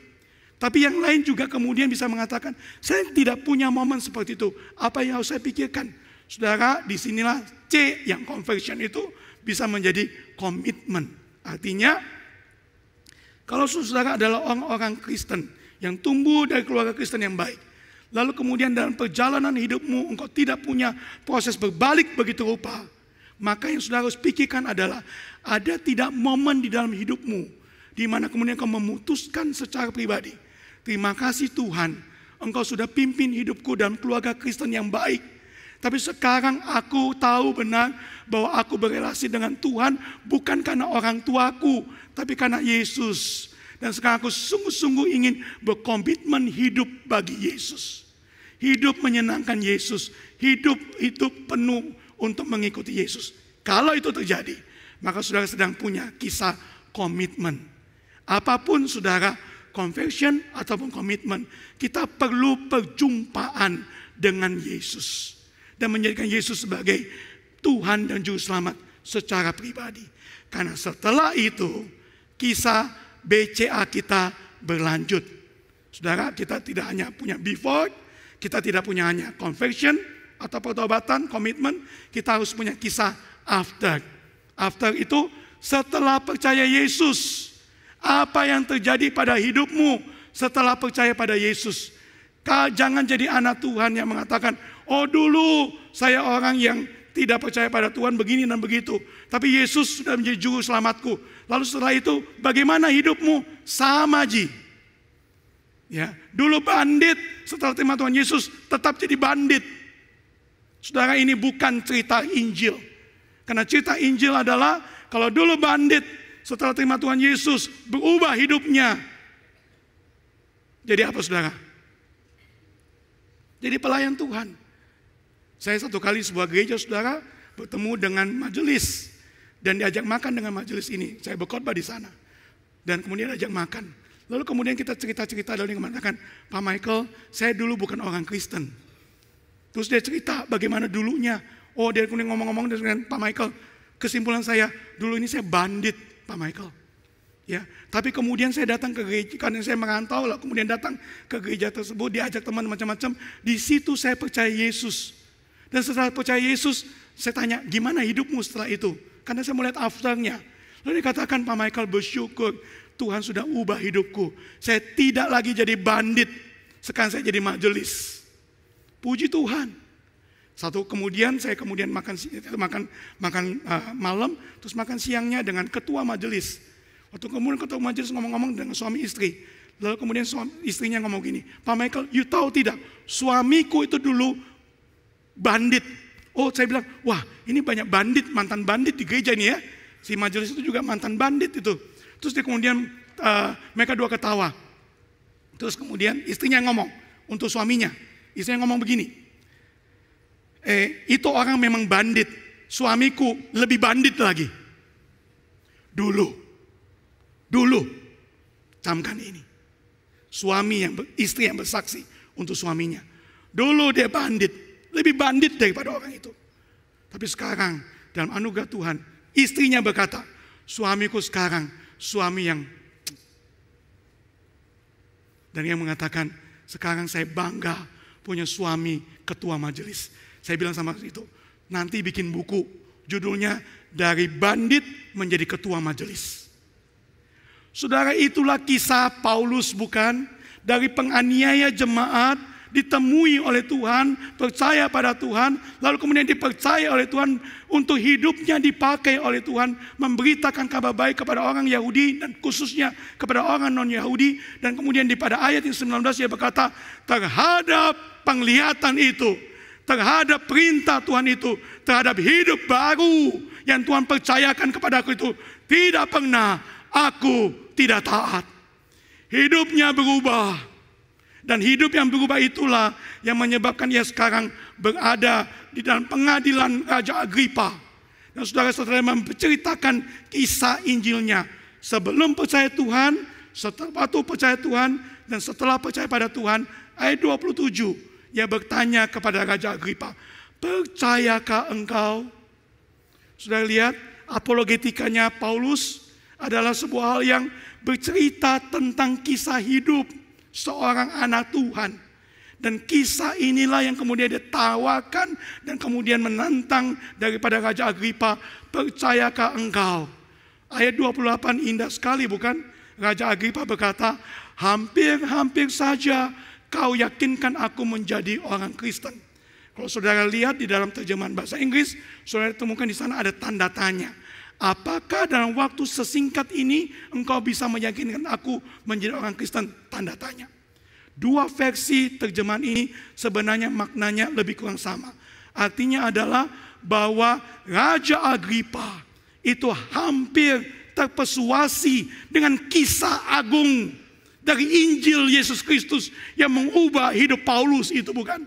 Tapi yang lain juga kemudian bisa mengatakan, saya tidak punya momen seperti itu. Apa yang harus saya pikirkan? Saudara, disinilah C yang conversion itu bisa menjadi komitmen. Artinya, kalau saudara adalah orang-orang Kristen yang tumbuh dari keluarga Kristen yang baik, lalu kemudian dalam perjalanan hidupmu engkau tidak punya proses berbalik begitu rupa, maka yang saudara harus pikirkan adalah, ada tidak momen di dalam hidupmu di mana kemudian engkau memutuskan secara pribadi, terima kasih Tuhan, engkau sudah pimpin hidupku dalam keluarga Kristen yang baik. Tapi sekarang aku tahu benar bahwa aku berelasi dengan Tuhan bukan karena orang tuaku, tapi karena Yesus. Dan sekarang aku sungguh-sungguh ingin berkomitmen hidup bagi Yesus. Hidup menyenangkan Yesus. Hidup itu penuh untuk mengikuti Yesus. Kalau itu terjadi, maka saudara sedang punya kisah komitmen. Apapun saudara, conversion ataupun komitmen, kita perlu perjumpaan dengan Yesus. Dan menjadikan Yesus sebagai Tuhan dan Juru Selamat secara pribadi. Karena setelah itu, kisah BCA kita berlanjut. Saudara, kita tidak hanya punya before, kita tidak punya hanya conversion atau pertobatan, komitmen, kita harus punya kisah after. After itu, setelah percaya Yesus, apa yang terjadi pada hidupmu setelah percaya pada Yesus? Jangan jadi anak Tuhan yang mengatakan, oh dulu saya orang yang tidak percaya pada Tuhan begini dan begitu. Tapi Yesus sudah menjadi juru selamatku. Lalu setelah itu bagaimana hidupmu? Sama Ji. Ya, dulu bandit, setelah terima Tuhan Yesus tetap jadi bandit. Saudara, ini bukan cerita Injil. Karena cerita Injil adalah kalau dulu bandit, setelah terima Tuhan Yesus berubah hidupnya. Jadi apa saudara? Jadi pelayan Tuhan. Saya satu kali sebuah gereja saudara bertemu dengan majelis dan diajak makan dengan majelis ini. Saya berkhotbah di sana dan kemudian diajak makan. Lalu kemudian kita cerita-cerita dan dia mengatakan, Pak Michael, saya dulu bukan orang Kristen. Terus dia cerita bagaimana dulunya. Oh, dia kemudian ngomong-ngomong dengan Pak Michael. Kesimpulan saya, dulu ini saya bandit, Pak Michael. Ya, tapi kemudian saya datang ke gereja, karena saya merantau lah, kemudian datang ke gereja tersebut, diajak teman macam-macam. Di situ saya percaya Yesus. Dan setelah percaya Yesus, saya tanya, gimana hidupmu setelah itu? Karena saya melihat afternya. Lalu dikatakan, Pak Michael, bersyukur Tuhan sudah ubah hidupku. Saya tidak lagi jadi bandit. Sekarang saya jadi majelis. Puji Tuhan. Kemudian saya makan malam, terus makan siangnya dengan ketua majelis. Waktu kemudian ketua majelis ngomong-ngomong dengan suami istri. Lalu kemudian istrinya ngomong gini, Pak Michael, you tahu tidak, suamiku itu dulu bandit. Oh, saya bilang, wah ini banyak bandit, mantan bandit di gereja ini ya. Si majelis itu juga mantan bandit itu. Terus dia kemudian mereka dua ketawa. Terus kemudian istrinya ngomong untuk suaminya. Istrinya ngomong begini, itu orang memang bandit. Suamiku lebih bandit lagi. Dulu, camkan ini. Istri yang bersaksi untuk suaminya. Dulu dia bandit, lebih bandit daripada orang itu. Tapi sekarang dalam anugerah Tuhan, istrinya berkata, suamiku sekarang suami yang, dan yang mengatakan, sekarang saya bangga punya suami ketua majelis. Saya bilang sama itu, nanti bikin buku, judulnya Dari Bandit Menjadi Ketua Majelis. Saudara, itulah kisah Paulus bukan? Dari penganiaya jemaat, ditemui oleh Tuhan, percaya pada Tuhan, lalu kemudian dipercaya oleh Tuhan untuk hidupnya dipakai oleh Tuhan, memberitakan kabar baik kepada orang Yahudi dan khususnya kepada orang non-Yahudi. Dan kemudian pada ayat yang 19 dia berkata, terhadap penglihatan itu, terhadap perintah Tuhan itu, terhadap hidup baru yang Tuhan percayakan kepada aku itu, tidak pernah aku tidak taat. Hidupnya berubah. Dan hidup yang berubah itulah yang menyebabkan ia sekarang berada di dalam pengadilan Raja Agripa. Dan saudara-saudara menceritakan kisah Injilnya. Sebelum percaya Tuhan, setelah percaya Tuhan, dan setelah percaya pada Tuhan. Ayat 27, ia bertanya kepada Raja Agripa, percayakah engkau? Saudara lihat, apologetikanya Paulus adalah sebuah hal yang bercerita tentang kisah hidup seorang anak Tuhan. Dan kisah inilah yang kemudian ditawarkan dan kemudian menantang daripada Raja Agripa, percayakah engkau? Ayat 28 indah sekali bukan? Raja Agripa berkata, hampir-hampir saja kau yakinkan aku menjadi orang Kristen. Kalau saudara lihat di dalam terjemahan bahasa Inggris, saudara temukan di sana ada tanda tanya. Apakah dalam waktu sesingkat ini engkau bisa meyakinkan aku menjadi orang Kristen? Tanda tanya. Dua versi terjemahan ini sebenarnya maknanya lebih kurang sama. Artinya adalah bahwa Raja Agripa itu hampir terpersuasi dengan kisah agung dari Injil Yesus Kristus yang mengubah hidup Paulus itu bukan?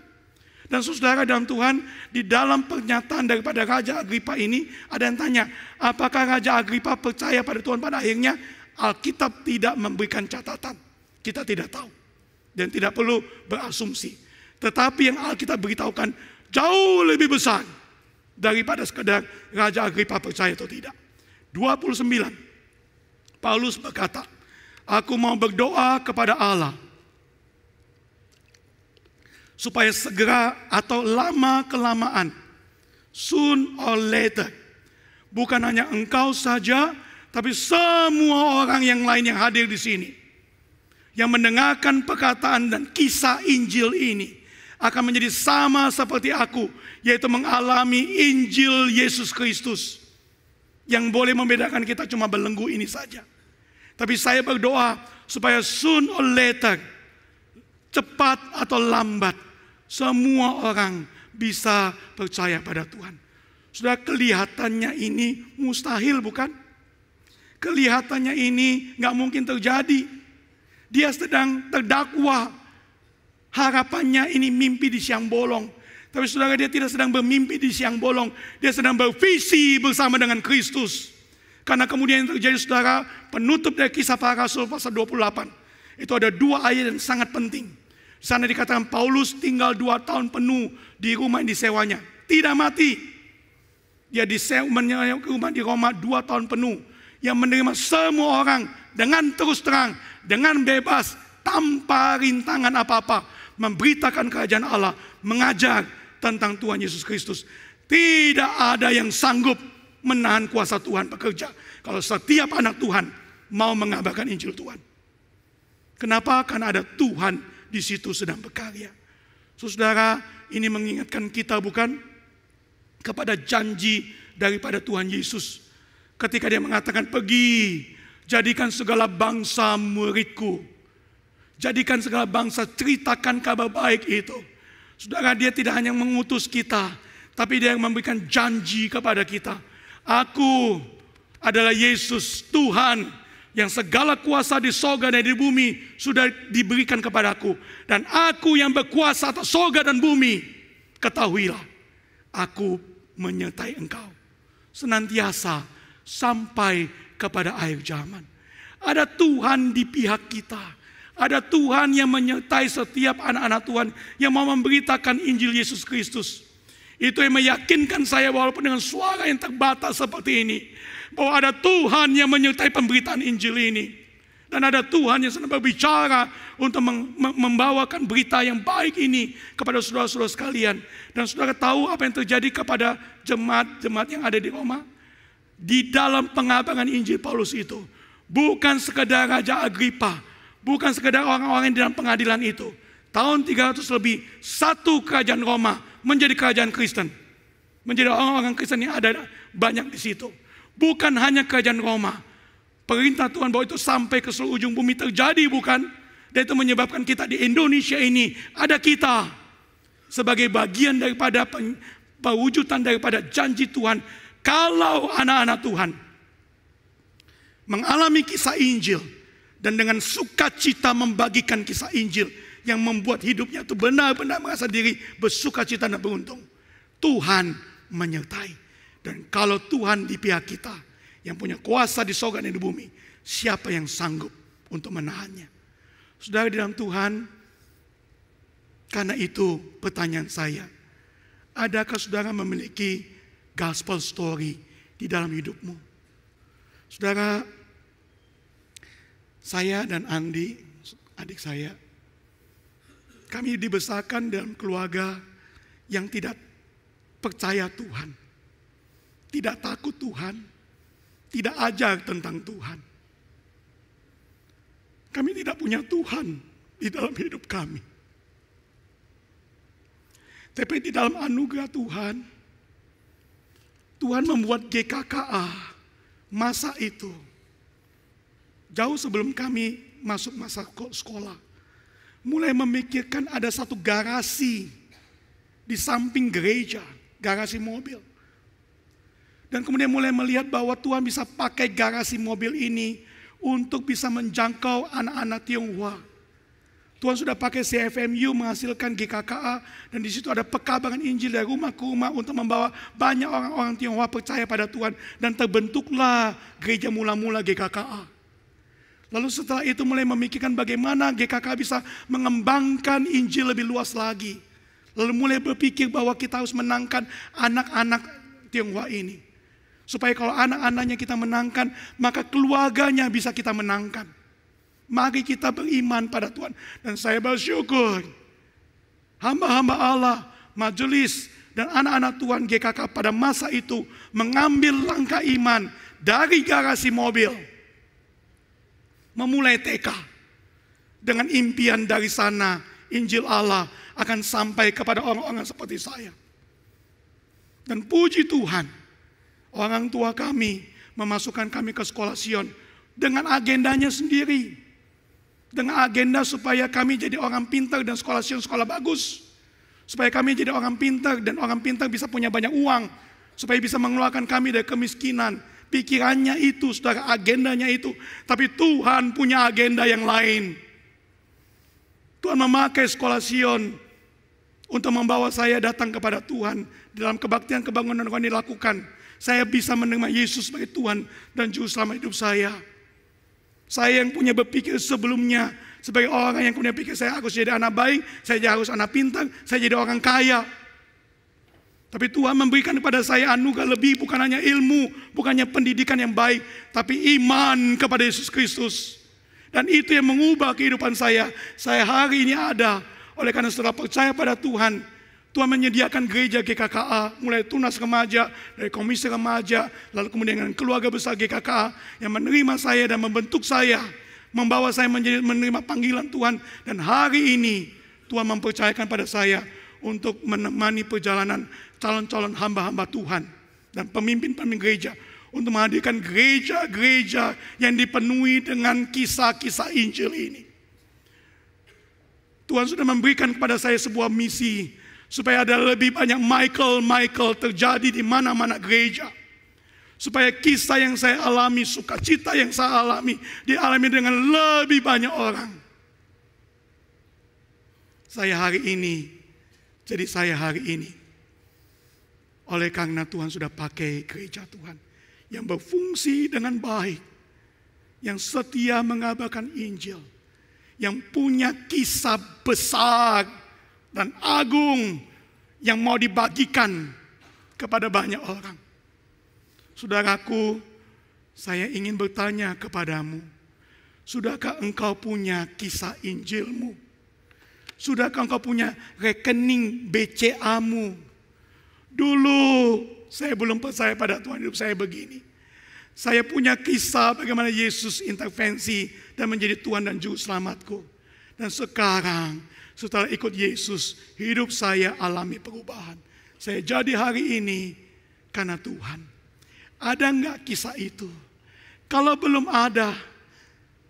Dan saudara dalam Tuhan, di dalam pernyataan daripada Raja Agripa ini, ada yang tanya, apakah Raja Agripa percaya pada Tuhan pada akhirnya? Alkitab tidak memberikan catatan. Kita tidak tahu. Dan tidak perlu berasumsi. Tetapi yang Alkitab beritahukan jauh lebih besar daripada sekedar Raja Agripa percaya atau tidak. 29, Paulus berkata, aku mau berdoa kepada Allah supaya segera atau lama-kelamaan, soon or later, bukan hanya engkau saja, tapi semua orang yang lain yang hadir di sini, yang mendengarkan perkataan dan kisah Injil ini, akan menjadi sama seperti aku, yaitu mengalami Injil Yesus Kristus. Yang boleh membedakan kita cuma belenggu ini saja. Tapi saya berdoa supaya soon or later, cepat atau lambat, semua orang bisa percaya pada Tuhan. Sudah kelihatannya ini mustahil, bukan? Kelihatannya ini gak mungkin terjadi. Dia sedang terdakwa. Harapannya ini mimpi di siang bolong. Tapi saudara, dia tidak sedang bermimpi di siang bolong. Dia sedang bervisi bersama dengan Kristus. Karena kemudian yang terjadi, saudara, penutup dari Kisah Para Rasul pasal 28. Itu ada 2 ayat yang sangat penting. Di sana dikatakan Paulus tinggal 2 tahun penuh di rumah yang disewanya. Tidak mati. Dia menyewa rumah di Roma 2 tahun penuh. Yang menerima semua orang dengan terus terang, dengan bebas, tanpa rintangan apa-apa. Memberitakan kerajaan Allah, mengajar tentang Tuhan Yesus Kristus. Tidak ada yang sanggup menahan kuasa Tuhan bekerja kalau setiap anak Tuhan mau mengabarkan Injil Tuhan. Kenapa? Karena ada Tuhan di situ sedang berkarya. Saudara, ini mengingatkan kita bukan kepada janji daripada Tuhan Yesus ketika dia mengatakan, pergi, jadikan segala bangsa muridku. Jadikan segala bangsa, ceritakan kabar baik itu. Saudara, dia tidak hanya mengutus kita, tapi dia yang memberikan janji kepada kita. Aku adalah Yesus, Tuhan, yang segala kuasa di sorga dan di bumi sudah diberikan kepadaku. Dan aku yang berkuasa atas sorga dan bumi. Ketahuilah, aku menyertai engkau senantiasa sampai kepada akhir zaman. Ada Tuhan di pihak kita. Ada Tuhan yang menyertai setiap anak-anak Tuhan yang mau memberitakan Injil Yesus Kristus. Itu yang meyakinkan saya walaupun dengan suara yang terbatas seperti ini, bahwa ada Tuhan yang menyertai pemberitaan Injil ini. Dan ada Tuhan yang sedang berbicara untuk membawakan berita yang baik ini kepada saudara-saudara sekalian. Dan saudara tahu apa yang terjadi kepada jemaat-jemaat yang ada di Roma? Di dalam pengabaran Injil Paulus itu, bukan sekedar Raja Agripa, bukan sekedar orang-orang di dalam pengadilan itu. Tahun 300 lebih, satu kerajaan Roma menjadi kerajaan Kristen. Menjadi orang-orang Kristen yang ada banyak di situ. Bukan hanya kerajaan Roma. Perintah Tuhan bahwa itu sampai ke seluruh ujung bumi terjadi, bukan? Dan itu menyebabkan kita di Indonesia ini, ada kita sebagai bagian daripada pewujudan daripada janji Tuhan. Kalau anak-anak Tuhan mengalami kisah Injil dan dengan sukacita membagikan kisah Injil yang membuat hidupnya itu benar-benar merasa diri bersukacita dan beruntung, Tuhan menyertai. Dan kalau Tuhan di pihak kita yang punya kuasa di sorga dan di bumi, siapa yang sanggup untuk menahannya? Saudara di dalam Tuhan, karena itu pertanyaan saya, adakah saudara memiliki gospel story di dalam hidupmu? Saudara, saya dan Andi, adik saya, kami dibesarkan dalam keluarga yang tidak percaya Tuhan, tidak takut Tuhan, tidak ajar tentang Tuhan. Kami tidak punya Tuhan di dalam hidup kami. Tapi di dalam anugerah Tuhan, Tuhan membuat GKKA masa itu. Jauh sebelum kami masuk masa sekolah, mulai memikirkan ada satu garasi di samping gereja, garasi mobil. Dan kemudian mulai melihat bahwa Tuhan bisa pakai garasi mobil ini untuk bisa menjangkau anak-anak Tionghoa. Tuhan sudah pakai CFMU menghasilkan GKKA, dan di situ ada pekabaran Injil dari rumah ke rumah untuk membawa banyak orang-orang Tionghoa percaya pada Tuhan, dan terbentuklah gereja mula-mula GKKA. Lalu setelah itu mulai memikirkan bagaimana GKKA bisa mengembangkan Injil lebih luas lagi. Lalu mulai berpikir bahwa kita harus menangkan anak-anak Tionghoa ini. Supaya kalau anak-anaknya kita menangkan, maka keluarganya bisa kita menangkan. Mari kita beriman pada Tuhan. Dan saya bersyukur, hamba-hamba Allah, majelis, dan anak-anak Tuhan GKK pada masa itu mengambil langkah iman dari garasi mobil. Memulai TK. Dengan impian dari sana, Injil Allah akan sampai kepada orang-orang seperti saya. Dan puji Tuhan, orang tua kami memasukkan kami ke sekolah Sion dengan agendanya sendiri. Dengan agenda supaya kami jadi orang pintar dan sekolah Sion sekolah bagus. Supaya kami jadi orang pintar dan orang pintar bisa punya banyak uang. Supaya bisa mengeluarkan kami dari kemiskinan. Pikirannya itu, saudara, agendanya itu. Tapi Tuhan punya agenda yang lain. Tuhan memakai sekolah Sion untuk membawa saya datang kepada Tuhan. Dalam kebaktian kebangunan rohani dilakukan, saya bisa menerima Yesus sebagai Tuhan dan Juru Selamat hidup saya. Saya yang punya berpikir sebelumnya sebagai orang yang punya pikir saya harus jadi anak baik, saya harus anak pintar, saya jadi orang kaya. Tapi Tuhan memberikan kepada saya anugerah lebih, bukan hanya ilmu, bukannya pendidikan yang baik, tapi iman kepada Yesus Kristus. Dan itu yang mengubah kehidupan saya. Saya hari ini ada oleh karena setelah percaya pada Tuhan. Tuhan menyediakan gereja GKKA, mulai tunas remaja, dari komisi remaja, lalu kemudian dengan keluarga besar GKKA yang menerima saya dan membentuk saya, membawa saya menerima panggilan Tuhan. Dan hari ini Tuhan mempercayakan pada saya untuk menemani perjalanan calon-calon hamba-hamba Tuhan dan pemimpin-pemimpin gereja untuk menghadirkan gereja-gereja yang dipenuhi dengan kisah-kisah Injil ini. Tuhan sudah memberikan kepada saya sebuah misi supaya ada lebih banyak Michael terjadi di mana-mana gereja. Supaya kisah yang saya alami, sukacita yang saya alami, dialami dengan lebih banyak orang. Saya hari ini oleh karena Tuhan sudah pakai gereja Tuhan yang berfungsi dengan baik, yang setia mengabarkan Injil, yang punya kisah besar dan agung yang mau dibagikan kepada banyak orang. Saudaraku, saya ingin bertanya kepadamu, sudahkah engkau punya kisah Injilmu? Sudahkah engkau punya rekening BCA-mu? Dulu saya belum percaya pada Tuhan, hidup saya begini. Saya punya kisah bagaimana Yesus intervensi dan menjadi Tuhan dan Juru Selamatku. Dan sekarang setelah ikut Yesus, hidup saya alami perubahan. Saya jadi hari ini karena Tuhan. Ada enggak kisah itu? Kalau belum ada,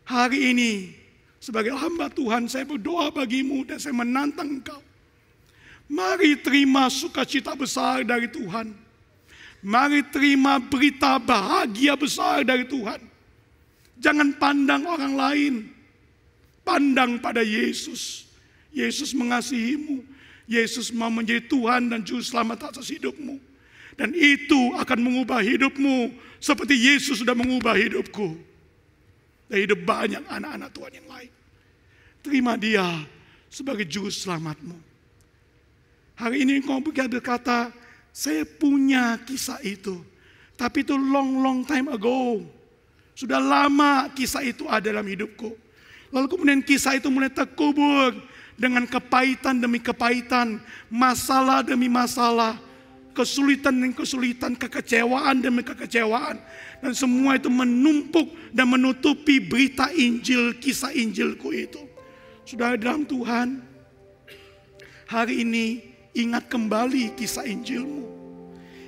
hari ini sebagai hamba Tuhan saya berdoa bagimu dan saya menantang engkau. Mari terima sukacita besar dari Tuhan. Mari terima berita bahagia besar dari Tuhan. Jangan pandang orang lain. Pandang pada Yesus. Yesus mengasihimu. Yesus mau menjadi Tuhan dan Juru Selamat atas hidupmu. Dan itu akan mengubah hidupmu seperti Yesus sudah mengubah hidupku. Dan hidup banyak anak-anak Tuhan yang lain. Terima Dia sebagai Juru Selamatmu. Hari ini kau berkata, saya punya kisah itu. Tapi itu long time ago. Sudah lama kisah itu ada dalam hidupku. Lalu kemudian kisah itu mulai terkubur dengan kepahitan demi kepahitan, masalah demi masalah, kesulitan demi kesulitan, kekecewaan demi kekecewaan. Dan semua itu menumpuk dan menutupi berita Injil, kisah Injilku itu. Saudara dalam Tuhan, hari ini ingat kembali kisah Injilmu.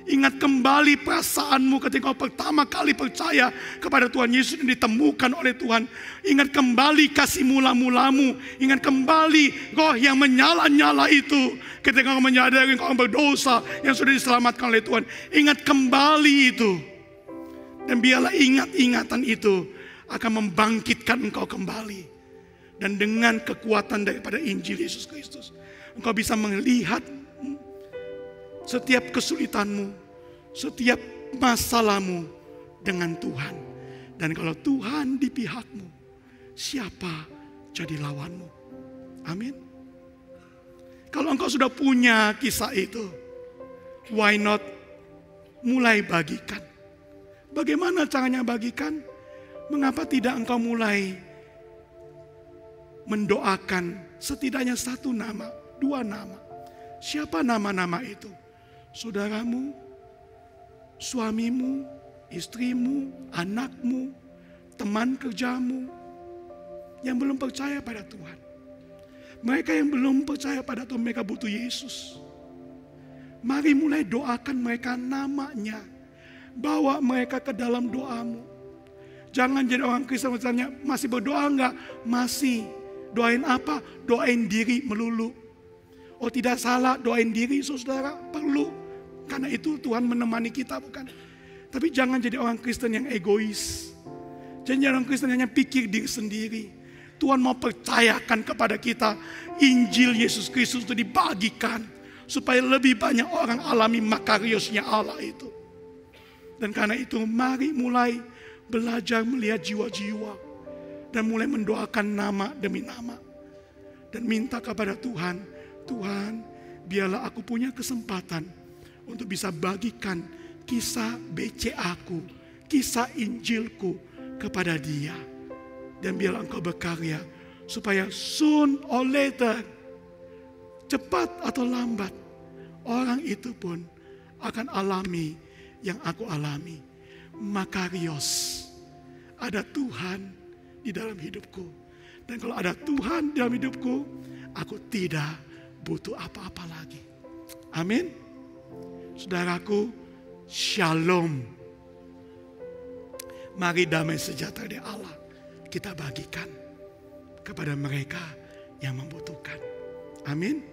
Ingat kembali perasaanmu ketika kau pertama kali percaya kepada Tuhan Yesus yang ditemukan oleh Tuhan. Ingat kembali kasih mula-mulamu. Ingat kembali roh yang menyala-nyala itu ketika kau menyadari kau berdosa yang sudah diselamatkan oleh Tuhan. Ingat kembali itu. Dan biarlah ingat-ingatan itu akan membangkitkan engkau kembali. Dan dengan kekuatan daripada Injil Yesus Kristus, engkau bisa melihat setiap kesulitanmu, setiap masalahmu dengan Tuhan. Dan kalau Tuhan di pihakmu, siapa jadi lawanmu? Amin. Kalau engkau sudah punya kisah itu, why not mulai bagikan? Bagaimana caranya bagikan? Mengapa tidak engkau mulai mendoakan setidaknya satu nama, dua nama? Siapa nama-nama itu? Saudaramu, suamimu, istrimu, anakmu, teman kerjamu yang belum percaya pada Tuhan. Mereka yang belum percaya pada Tuhan, mereka butuh Yesus. Mari mulai doakan mereka namanya. Bawa mereka ke dalam doamu. Jangan jadi orang Kristen misalnya, masih berdoa enggak? Masih. Doain apa? Doain diri melulu. Oh, tidak salah doain diri saudara, perlu. Karena itu Tuhan menemani kita, bukan? Tapi jangan jadi orang Kristen yang egois. Jangan jadi orang Kristen yang pikir diri sendiri. Tuhan mau percayakan kepada kita Injil Yesus Kristus itu dibagikan supaya lebih banyak orang alami makariosnya Allah itu. Dan karena itu mari mulai belajar melihat jiwa-jiwa dan mulai mendoakan nama demi nama dan minta kepada Tuhan, Tuhan, biarlah aku punya kesempatan untuk bisa bagikan kisah BC aku, kisah Injilku kepada dia. Dan biarlah Engkau berkarya supaya soon or later, cepat atau lambat, orang itu pun akan alami yang aku alami. Makarios, ada Tuhan di dalam hidupku. Dan kalau ada Tuhan di dalam hidupku, aku tidak butuh apa-apa lagi. Amin. Saudaraku, shalom. Mari damai sejahtera dari Allah kita bagikan kepada mereka yang membutuhkan. Amin.